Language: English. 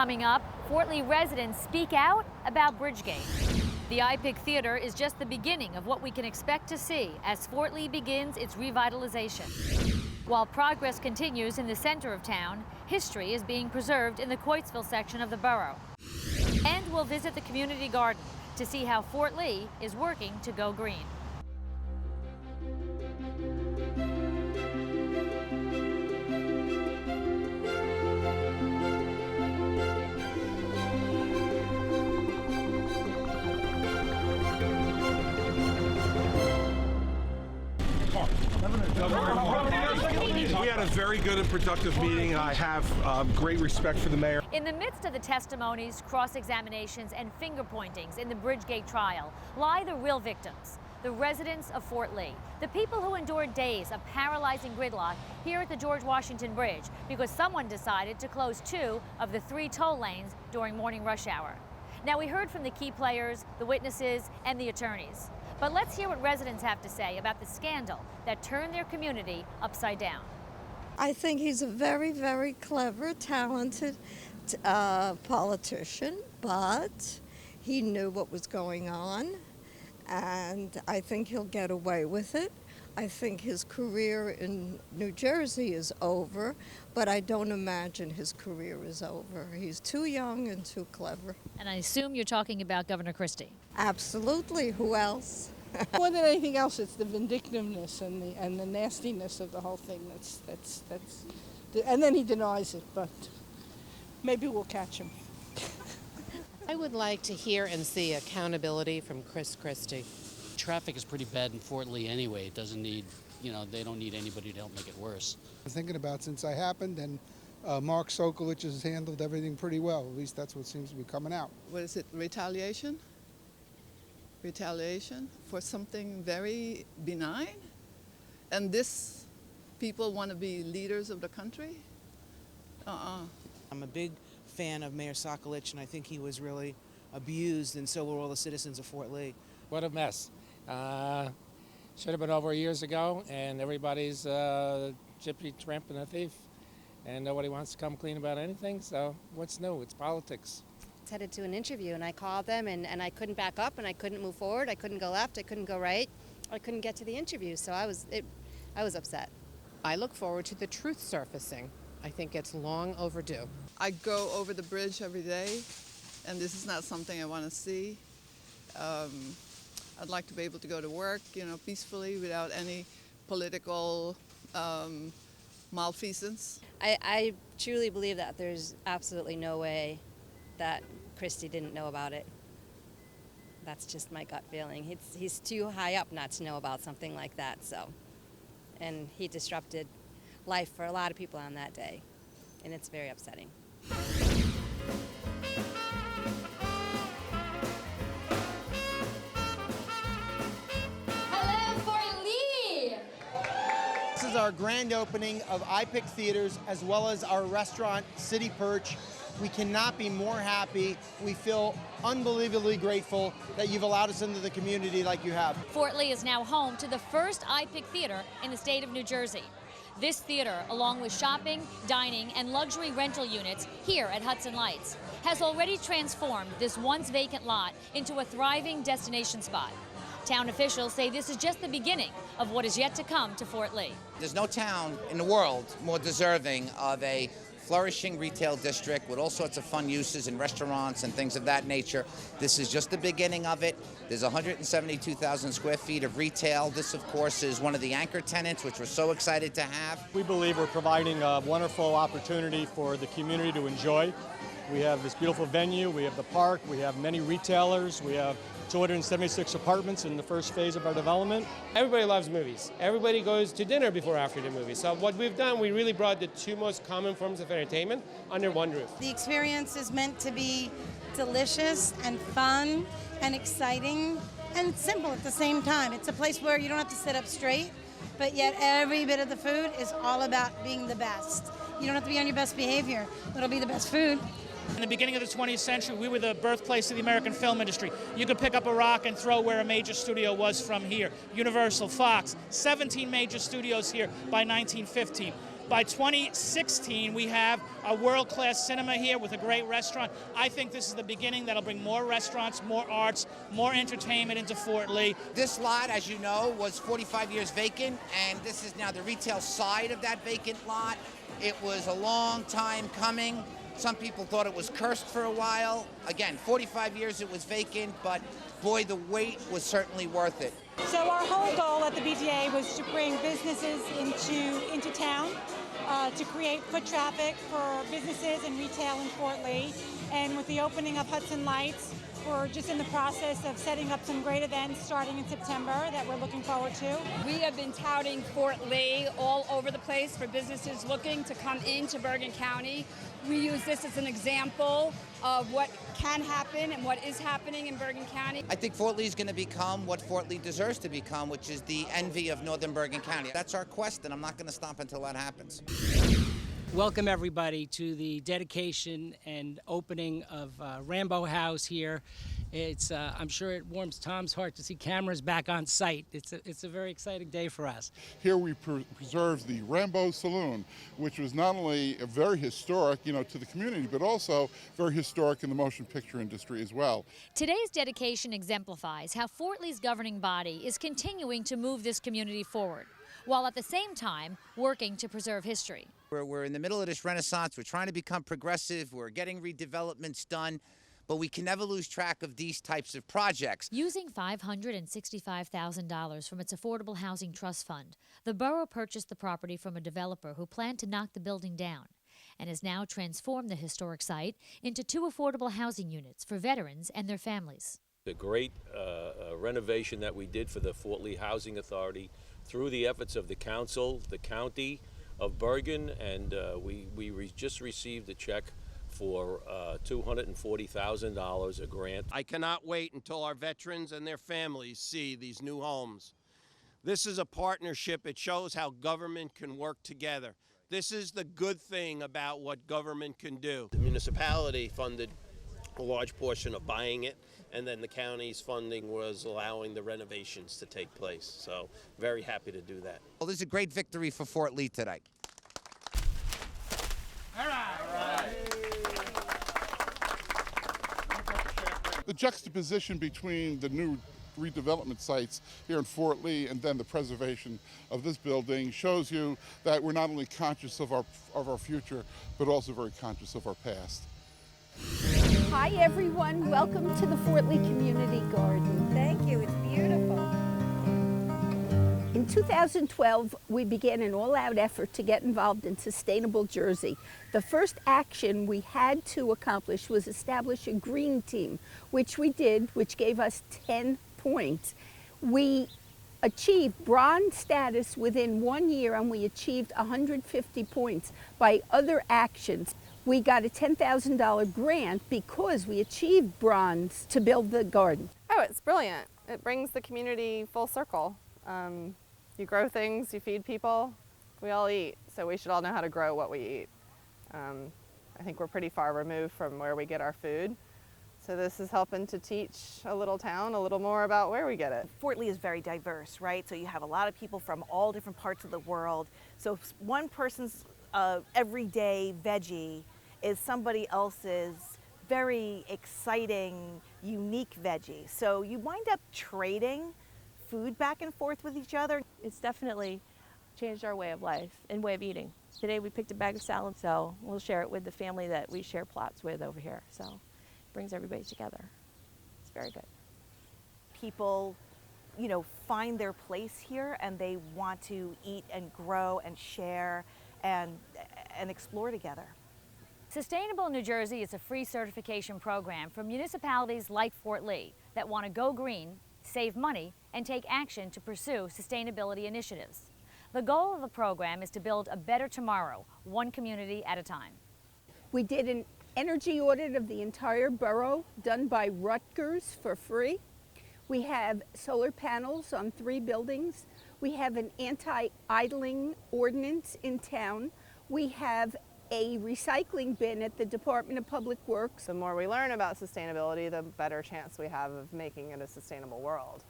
Coming up, Fort Lee residents speak out about Bridgegate. The IPIC Theater is just the beginning of what we can expect to see as Fort Lee begins its revitalization. While progress continues in the center of town, history is being preserved in the Coatesville section of the borough. And we'll visit the community garden to see how Fort Lee is working to go green. We had a very good and productive meeting. I have great respect for the mayor. In the midst of the testimonies, cross-examinations, and finger-pointings in the Bridgegate trial lie the real victims, the residents of Fort Lee, the people who endured days of paralyzing gridlock here at the George Washington Bridge because someone decided to close 2 of the 3 toll lanes during morning rush hour. Now, we heard from the key players, the witnesses, and the attorneys. But let's hear what residents have to say about the scandal that turned their community upside down. I think he's a very, very clever, talented politician, but he knew what was going on, and I think he'll get away with it. I think his career in New Jersey is over, but I don't imagine his career is over. He's too young and too clever. And I assume you're talking about Governor Christie. Absolutely. Who else? More than anything else, it's the vindictiveness and the nastiness of the whole thing. And then he denies it, but maybe we'll catch him. I would like to hear and see accountability from Chris Christie. Traffic is pretty bad in Fort Lee anyway. It doesn't need, they don't need anybody to help make it worse. I'm thinking about since I happened, and Mark Sokolich has handled everything pretty well. At least that's what seems to be coming out. What is it, retaliation? Retaliation for something very benign? And this people want to be leaders of the country? I'm a big fan of Mayor Sokolich, and I think he was really abused, and so were all the citizens of Fort Lee. What a mess. Should have been over years ago, and everybody's gypsy, tramp, and a thief. And nobody wants to come clean about anything, so what's new? It's politics. Headed to an interview, and I called them, and I couldn't back up, and I couldn't move forward, I couldn't go left, I couldn't go right, I couldn't get to the interview, so I was upset. I look forward to the truth surfacing. I think it's long overdue. I go over the bridge every day, and this is not something I want to see. I'd like to be able to go to work, peacefully without any political malfeasance. I truly believe that there's absolutely no way that Christie didn't know about it. That's just my gut feeling. He's too high up not to know about something like that, so. And he disrupted life for a lot of people on that day, and it's very upsetting. This is our grand opening of IPIC Theaters as well as our restaurant, City Perch. We cannot be more happy. We feel unbelievably grateful that you've allowed us into the community like you have. Fort Lee is now home to the first IPIC Theater in the state of New Jersey. This theater, along with shopping, dining, and luxury rental units here at Hudsonlights, has already transformed this once vacant lot into a thriving destination spot. Town officials say this is just the beginning of what is yet to come to Fort Lee. There's no town in the world more deserving of a flourishing retail district with all sorts of fun uses and restaurants and things of that nature. This is just the beginning of it. There's 172,000 square feet of retail. This, of course, is one of the anchor tenants, which we're so excited to have. We believe we're providing a wonderful opportunity for the community to enjoy. We have this beautiful venue, we have the park, we have many retailers, we have 276 apartments in the first phase of our development. Everybody loves movies. Everybody goes to dinner before or after the movie. So what we've done, we really brought the 2 most common forms of entertainment under one roof. The experience is meant to be delicious and fun and exciting and simple at the same time. It's a place where you don't have to sit up straight, but yet every bit of the food is all about being the best. You don't have to be on your best behavior, but it'll be the best food. In the beginning of the 20th century, we were the birthplace of the American film industry. You could pick up a rock and throw where a major studio was from here. Universal, Fox, 17 major studios here by 1915. By 2016, we have a world-class cinema here with a great restaurant. I think this is the beginning that'll bring more restaurants, more arts, more entertainment into Fort Lee. This lot, as you know, was 45 years vacant, and this is now the retail side of that vacant lot. It was a long time coming. Some people thought it was cursed for a while. Again, 45 years it was vacant, but boy, the wait was certainly worth it. So our whole goal at the BTA was to bring businesses into town, to create foot traffic for businesses and retail in Fort Lee. And with the opening of Hudsonlights, we're just in the process of setting up some great events starting in September that we're looking forward to. We have been touting Fort Lee all over the place for businesses looking to come into Bergen County. We use this as an example of what can happen and what is happening in Bergen County. I think Fort Lee is going to become what Fort Lee deserves to become, which is the envy of northern Bergen County. That's our quest, and I'm not going to stop until that happens. Welcome everybody to the dedication and opening of Rambow House here. It's I'm sure it warms Tom's heart to see cameras back on site. It's a very exciting day for us. Here we preserve the Rambow Saloon, which was not only very historic, to the community, but also very historic in the motion picture industry as well. Today's dedication exemplifies how Fort Lee's governing body is continuing to move this community forward, while at the same time working to preserve history. We're in the middle of this renaissance. We're trying to become progressive. We're getting redevelopments done, but we can never lose track of these types of projects. Using $565,000 from its Affordable Housing Trust Fund, the borough purchased the property from a developer who planned to knock the building down and has now transformed the historic site into 2 affordable housing units for veterans and their families. A great renovation that we did for the Fort Lee Housing Authority through the efforts of the council, the county of Bergen, and we just received a check for $240,000, a grant. I cannot wait until our veterans and their families see these new homes. This is a partnership. It shows how government can work together. This is the good thing about what government can do. The municipality funded a large portion of buying it, and then the county's funding was allowing the renovations to take place. So very happy to do that. Well, this is a great victory for Fort Lee today. All right. The juxtaposition between the new redevelopment sites here in Fort Lee and then the preservation of this building shows you that we're not only conscious of our future, but also very conscious of our past. Hi everyone, welcome to the Fort Lee Community Garden. Thank you, it's beautiful. In 2012, we began an all-out effort to get involved in sustainable Jersey. The first action we had to accomplish was establish a green team, which we did, which gave us 10 points. We achieved bronze status within 1 year, and we achieved 150 points by other actions. We got a $10,000 grant because we achieved bronze to build the garden. Oh, it's brilliant. It brings the community full circle. You grow things, you feed people, we all eat, so we should all know how to grow what we eat. I think we're pretty far removed from where we get our food, so this is helping to teach a little town a little more about where we get it. Fort Lee is very diverse, right? So you have a lot of people from all different parts of the world. So one person's everyday veggie is somebody else's very exciting, unique veggie. So you wind up trading food back and forth with each other. It's definitely changed our way of life and way of eating. Today we picked a bag of salad, so we'll share it with the family that we share plots with over here. So it brings everybody together. It's very good. People, find their place here and they want to eat and grow and share and explore together. Sustainable New Jersey is a free certification program for municipalities like Fort Lee that want to go green, save money, and take action to pursue sustainability initiatives. The goal of the program is to build a better tomorrow, one community at a time. We did an energy audit of the entire borough done by Rutgers for free. We have solar panels on 3 buildings. We have an anti-idling ordinance in town. We have a recycling bin at the Department of Public Works. The more we learn about sustainability, the better chance we have of making it a sustainable world.